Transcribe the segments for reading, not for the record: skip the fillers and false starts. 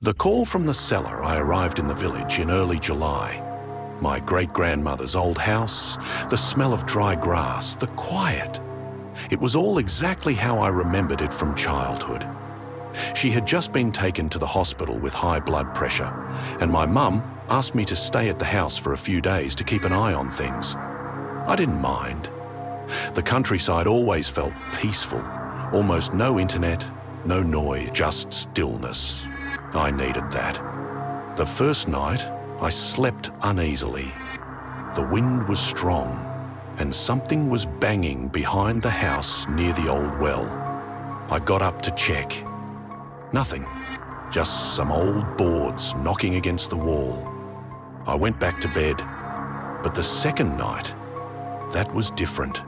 The call from the cellar. I arrived in the village in early July. My great-grandmother's old house, the smell of dry grass, the quiet. It was all exactly how I remembered it from childhood. She had just been taken to the hospital with high blood pressure, and my mum asked me to stay at the house for a few days to keep an eye on things. I didn't mind. The countryside always felt peaceful. Almost no internet, no noise, just stillness. I needed that. The first night, I slept uneasily. The wind was strong, and something was banging behind the house near the old well. I got up to check. Nothing, just some old boards knocking against the wall. I went back to bed, but the second night, that was different.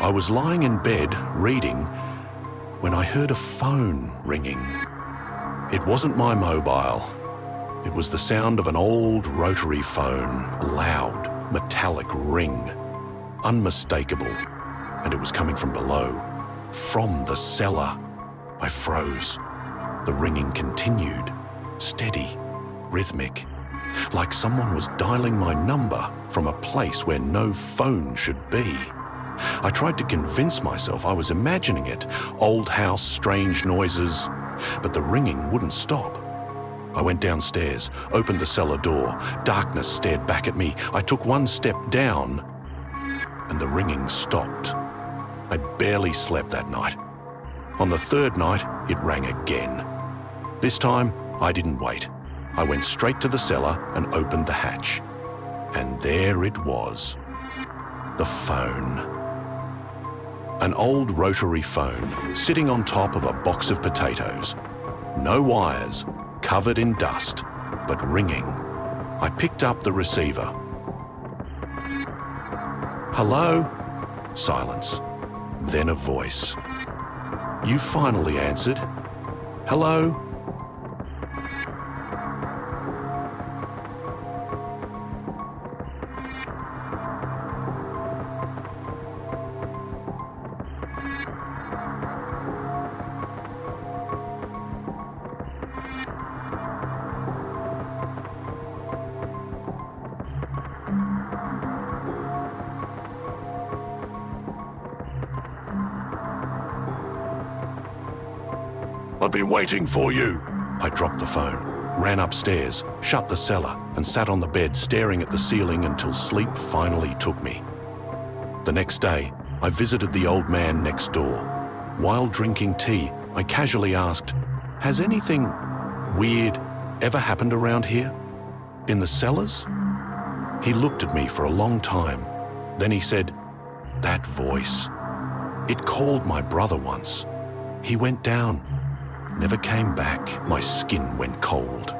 I was lying in bed reading when I heard a phone ringing. It wasn't my mobile. It was the sound of an old rotary phone, a loud, metallic ring, unmistakable, and it was coming from below, from the cellar. I froze. The ringing continued, steady, rhythmic, like someone was dialing my number from a place where no phone should be. I tried to convince myself I was imagining it, old house, strange noises, but the ringing wouldn't stop. I went downstairs, opened the cellar door. Darkness stared back at me. I took one step down, and the ringing stopped. I barely slept that night. On the third night, it rang again. This time, I didn't wait. I went straight to the cellar and opened the hatch. And there it was. The phone. An old rotary phone sitting on top of a box of potatoes. No wires, covered in dust, but ringing. I picked up the receiver. Hello? Silence. Then a voice. You finally answered. Hello? I've been waiting for you. I dropped the phone, ran upstairs, shut the cellar, and sat on the bed staring at the ceiling until sleep finally took me. The next day, I visited the old man next door. While drinking tea, I casually asked, "Has anything weird ever happened around here? In the cellars?" He looked at me for a long time. Then he said, "That voice. It called my brother once. He went down. Never came back." My skin went cold.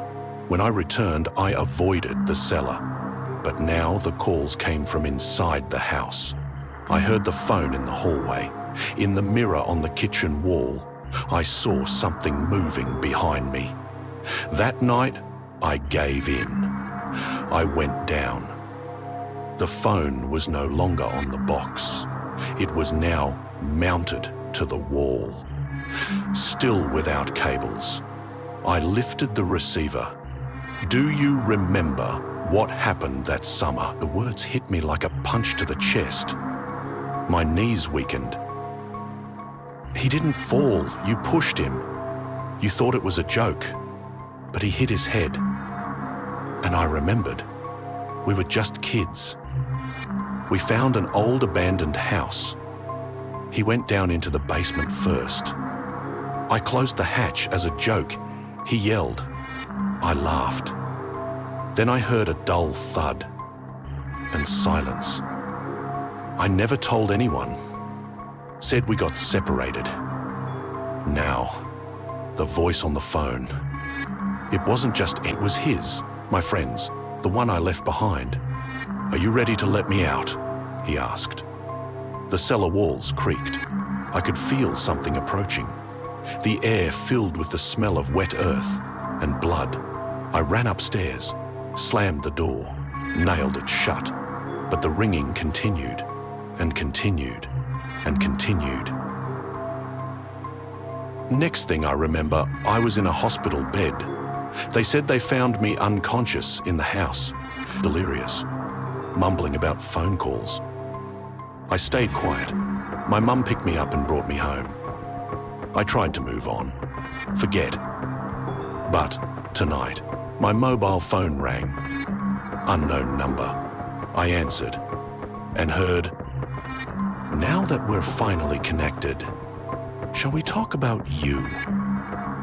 When I returned, I avoided the cellar. But now the calls came from inside the house. I heard the phone in the hallway. In the mirror on the kitchen wall, I saw something moving behind me. That night, I gave in. I went down. The phone was no longer on the box. It was now mounted to the wall. Still without cables. I lifted the receiver. "Do you remember what happened that summer?" The words hit me like a punch to the chest. My knees weakened. "He didn't fall. You pushed him. You thought it was a joke. But he hit his head." And I remembered. We were just kids. We found an old abandoned house. He went down into the basement first. I closed the hatch as a joke. He yelled. I laughed. Then I heard a dull thud and silence. I never told anyone. Said we got separated. Now, the voice on the phone. It wasn't just it was his, my friend's, the one I left behind. "Are you ready to let me out?" he asked. The cellar walls creaked. I could feel something approaching. The air filled with the smell of wet earth and blood. I ran upstairs, slammed the door, nailed it shut, but the ringing continued and continued and continued. Next thing I remember, I was in a hospital bed. They said they found me unconscious in the house, delirious, mumbling about phone calls. I stayed quiet. My mum picked me up and brought me home. I tried to move on, forget. But tonight, my mobile phone rang. Unknown number. I answered and heard, "Now that we're finally connected, shall we talk about you?"